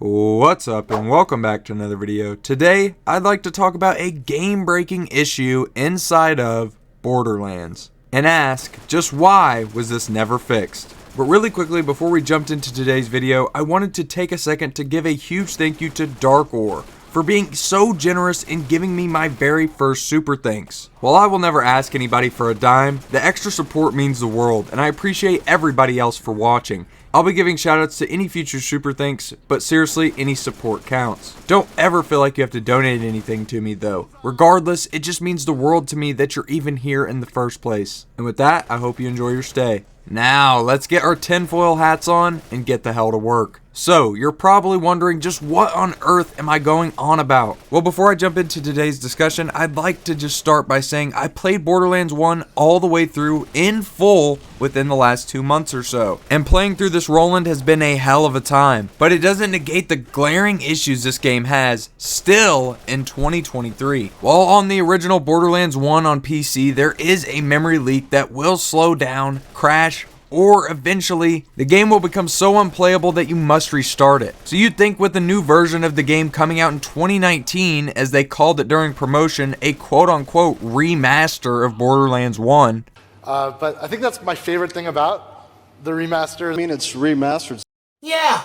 What's up and welcome back to another video. Today, I'd like to talk about a game-breaking issue inside of Borderlands and ask, just why was this never fixed? But really quickly, before we jumped into today's video, I wanted to take a second to give a huge thank you to Darkor for being so generous in giving me my very first super thanks. While I will never ask anybody for a dime, the extra support means the world, and I appreciate everybody else for watching. I'll be giving shoutouts to any future super thanks, but seriously, any support counts. Don't ever feel like you have to donate anything to me though. Regardless, it just means the world to me that you're even here in the first place. And with that, I hope you enjoy your stay. Now, let's get our tinfoil hats on and get the hell to work. So, you're probably wondering just what on earth am I going on about? Well, before I jump into today's discussion, I'd like to just start by saying I played Borderlands 1 all the way through in full within the last 2 months or so. And playing through this Roland has been a hell of a time, but it doesn't negate the glaring issues this game has still in 2023. While on the original Borderlands 1 on PC, there is a memory leak that will slow down, crash, or eventually, the game will become so unplayable that you must restart it. So you'd think with the new version of the game coming out in 2019, as they called it during promotion, a quote-unquote remaster of Borderlands 1. But I think that's my favorite thing about the remaster. I mean, it's remastered. Yeah!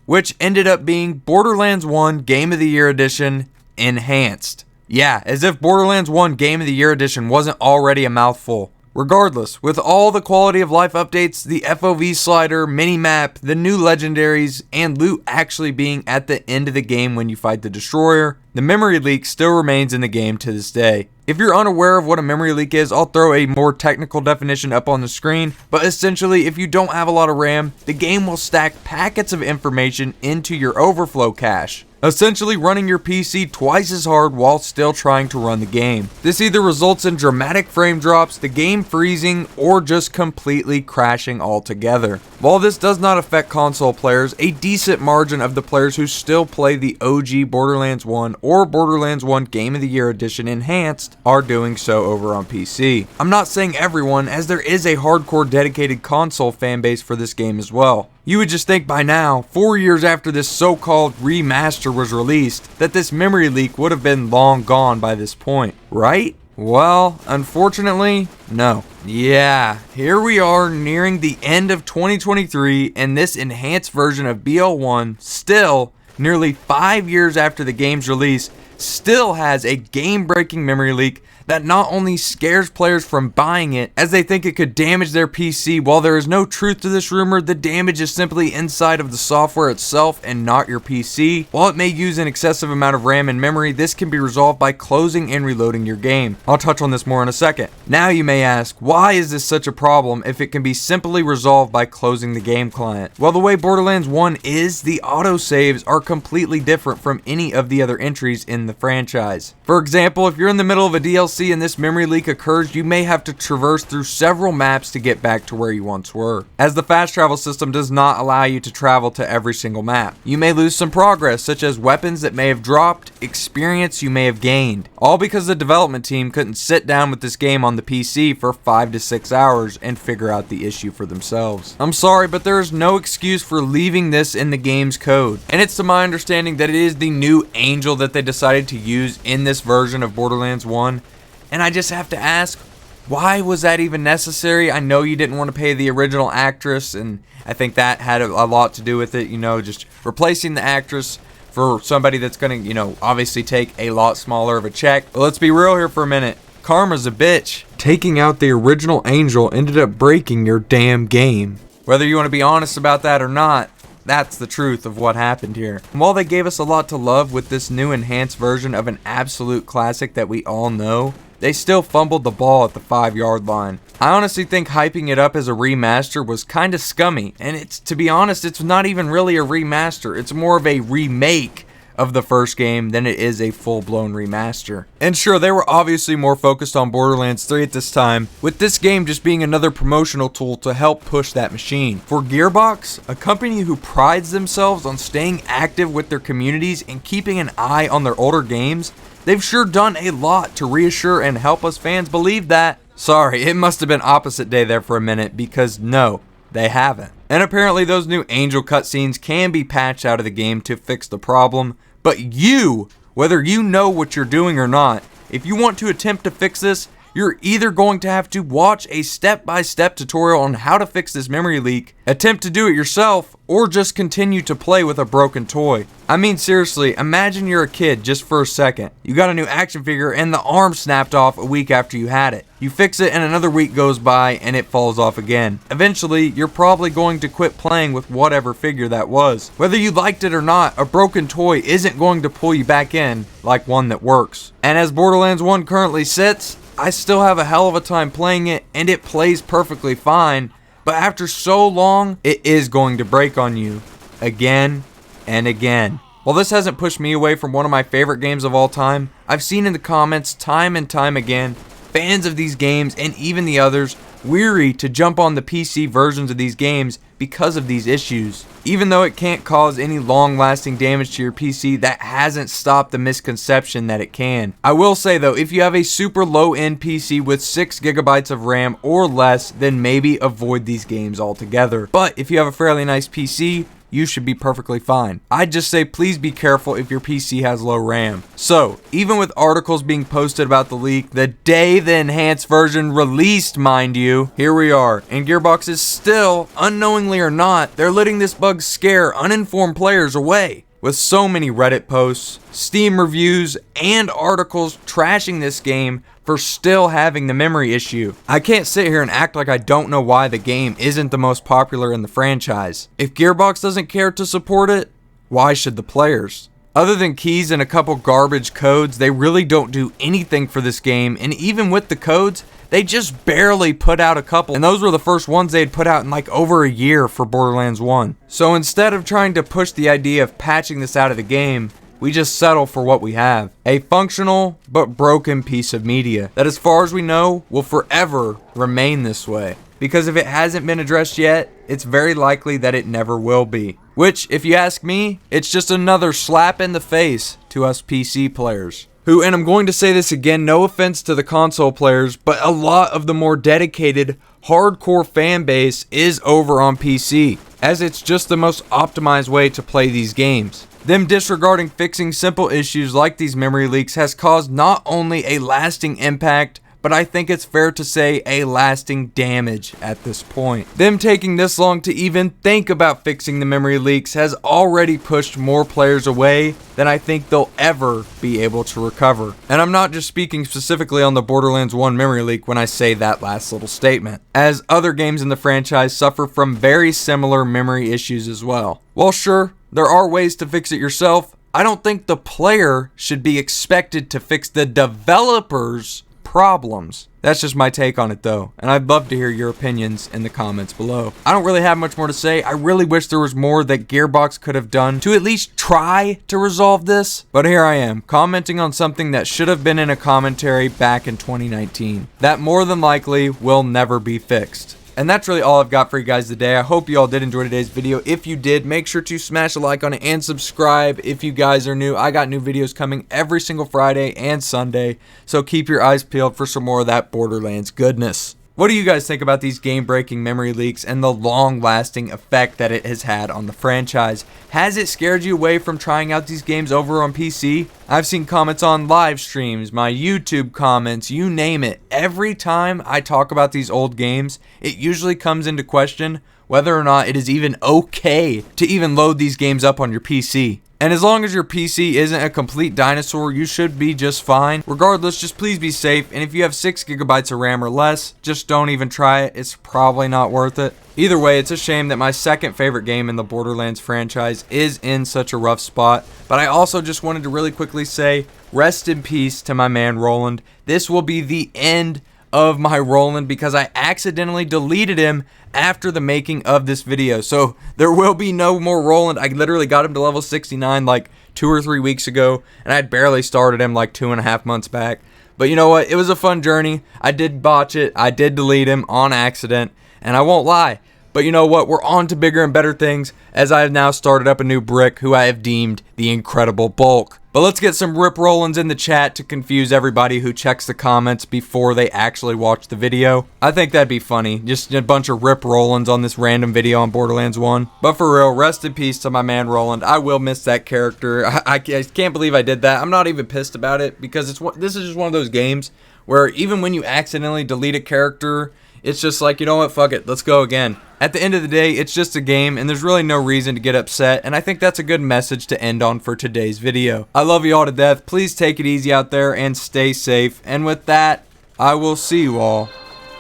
Which ended up being Borderlands 1 Game of the Year Edition Enhanced. Yeah, as if Borderlands 1 Game of the Year Edition wasn't already a mouthful. Regardless, with all the quality of life updates, the FOV slider, mini-map, the new legendaries, and loot actually being at the end of the game when you fight the destroyer, the memory leak still remains in the game to this day. If you're unaware of what a memory leak is, I'll throw a more technical definition up on the screen, but essentially if you don't have a lot of RAM, the game will stack packets of information into your overflow cache, essentially running your PC twice as hard while still trying to run the game. This either results in dramatic frame drops, the game freezing, or just completely crashing altogether. While this does not affect console players, a decent margin of the players who still play the OG Borderlands 1 or Borderlands 1 Game of the Year Edition Enhanced are doing so over on PC. I'm not saying everyone, as there is a hardcore dedicated console fanbase for this game as well. You would just think by now, 4 years after this so-called remaster was released, that this memory leak would have been long gone by this point, right? Well, unfortunately, no. Yeah, here we are nearing the end of 2023, and this enhanced version of BL1 still, nearly 5 years after the game's release, still has a game-breaking memory leak that not only scares players from buying it, as they think it could damage their PC. While there is no truth to this rumor, the damage is simply inside of the software itself and not your PC. While it may use an excessive amount of RAM and memory, this can be resolved by closing and reloading your game. I'll touch on this more in a second. Now you may ask, why is this such a problem if it can be simply resolved by closing the game client? Well, the way Borderlands 1 is, the autosaves are completely different from any of the other entries in the franchise. For example, if you're in the middle of a DLC and this memory leak occurs, you may have to traverse through several maps to get back to where you once were, as the fast travel system does not allow you to travel to every single map. You may lose some progress, such as weapons that may have dropped, experience you may have gained, all because the development team couldn't sit down with this game on the PC for 5 to 6 hours and figure out the issue for themselves. I'm sorry, but there is no excuse for leaving this in the game's code, and it's to my understanding that it is the new Angel that they decided to use in this version of Borderlands 1. And I just have to ask, why was that even necessary? I know you didn't want to pay the original actress, and I think that had a lot to do with it, you know, just replacing the actress for somebody that's going to, you know, obviously take a lot smaller of a check. But let's be real here for a minute. Karma's a bitch. Taking out the original Angel ended up breaking your damn game. Whether you want to be honest about that or not, that's the truth of what happened here. And while they gave us a lot to love with this new enhanced version of an absolute classic that we all know, they still fumbled the ball at the 5-yard line. I honestly think hyping it up as a remaster was kinda scummy, and to be honest, it's not even really a remaster. It's more of a remake of the first game than it is a full-blown remaster. And sure, they were obviously more focused on Borderlands 3 at this time, with this game just being another promotional tool to help push that machine. For Gearbox, a company who prides themselves on staying active with their communities and keeping an eye on their older games, they've sure done a lot to reassure and help us fans believe that. Sorry, it must have been opposite day there for a minute, because no, they haven't. And apparently those new angel cutscenes can be patched out of the game to fix the problem. But you, whether you know what you're doing or not, if you want to attempt to fix this, you're either going to have to watch a step-by-step tutorial on how to fix this memory leak, attempt to do it yourself, or just continue to play with a broken toy. I mean, seriously, imagine you're a kid just for a second. You got a new action figure and the arm snapped off a week after you had it. You fix it and another week goes by and it falls off again. Eventually, you're probably going to quit playing with whatever figure that was. Whether you liked it or not, a broken toy isn't going to pull you back in like one that works. And as Borderlands 1 currently sits, I still have a hell of a time playing it and it plays perfectly fine, but after so long, it is going to break on you again and again. While this hasn't pushed me away from one of my favorite games of all time, I've seen in the comments time and time again, fans of these games and even the others weary to jump on the PC versions of these games because of these issues. Even though it can't cause any long-lasting damage to your PC, that hasn't stopped the misconception that it can. I will say though, if you have a super low-end PC with 6 GB of RAM or less, then maybe avoid these games altogether. But if you have a fairly nice PC, you should be perfectly fine. I'd just say please be careful if your PC has low RAM. So, even with articles being posted about the leak, the day the enhanced version released, mind you, here we are. And Gearbox is still, unknowingly or not, they're letting this bug scare uninformed players away. With so many Reddit posts, Steam reviews, and articles trashing this game for still having the memory issue. I can't sit here and act like I don't know why the game isn't the most popular in the franchise. If Gearbox doesn't care to support it, why should the players? Other than keys and a couple garbage codes, they really don't do anything for this game, and even with the codes, they just barely put out a couple, and those were the first ones they had put out in like over a year for Borderlands 1. So instead of trying to push the idea of patching this out of the game, we just settle for what we have. A functional but broken piece of media that, as far as we know, will forever remain this way. Because if it hasn't been addressed yet, it's very likely that it never will be. Which, if you ask me, it's just another slap in the face to us PC players. Who, and I'm going to say this again, no offense to the console players, but a lot of the more dedicated, hardcore fan base is over on PC, as it's just the most optimized way to play these games. Them disregarding fixing simple issues like these memory leaks has caused not only a lasting impact, but I think it's fair to say a lasting damage at this point. Them taking this long to even think about fixing the memory leaks has already pushed more players away than I think they'll ever be able to recover. And I'm not just speaking specifically on the Borderlands 1 memory leak when I say that last little statement, as other games in the franchise suffer from very similar memory issues as well. While sure, there are ways to fix it yourself, I don't think the player should be expected to fix the developer's problems. That's just my take on it though, and I'd love to hear your opinions in the comments below. I don't really have much more to say. I really wish there was more that Gearbox could have done to at least try to resolve this, but here I am, commenting on something that should have been in a commentary back in 2019. That more than likely will never be fixed. And that's really all I've got for you guys today. I hope you all did enjoy today's video. If you did, make sure to smash a like on it and subscribe if you guys are new. I got new videos coming every single Friday and Sunday, so keep your eyes peeled for some more of that Borderlands goodness. What do you guys think about these game-breaking memory leaks and the long-lasting effect that it has had on the franchise? Has it scared you away from trying out these games over on PC? I've seen comments on live streams, my YouTube comments, you name it. Every time I talk about these old games, it usually comes into question whether or not it is even okay to even load these games up on your PC. And as long as your PC isn't a complete dinosaur, you should be just fine. Regardless, just please be safe. And if you have 6 GB of RAM or less, just don't even try it. It's probably not worth it. Either way, it's a shame that my second favorite game in the Borderlands franchise is in such a rough spot. But I also just wanted to really quickly say, rest in peace to my man Roland. This will be the end of my Roland because I accidentally deleted him after the making of this video. So there will be no more Roland. I literally got him to level 69 like 2 or 3 weeks ago, and I had barely started him like 2.5 months back. But you know what? It was a fun journey. I did botch it. I did delete him on accident, and I won't lie. But you know what? We're on to bigger and better things as I have now started up a new brick who I have deemed the Incredible Bulk. But let's get some Rip Rollins in the chat to confuse everybody who checks the comments before they actually watch the video. I think that'd be funny. Just a bunch of Rip Rollins on this random video on Borderlands 1. But for real, rest in peace to my man Roland. I will miss that character. I can't believe I did that. I'm not even pissed about it because this is just one of those games where even when you accidentally delete a character, it's just like, you know what, fuck it, let's go again. At the end of the day, it's just a game, and there's really no reason to get upset, and I think that's a good message to end on for today's video. I love you all to death. Please take it easy out there and stay safe. And with that, I will see you all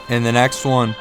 in the next one.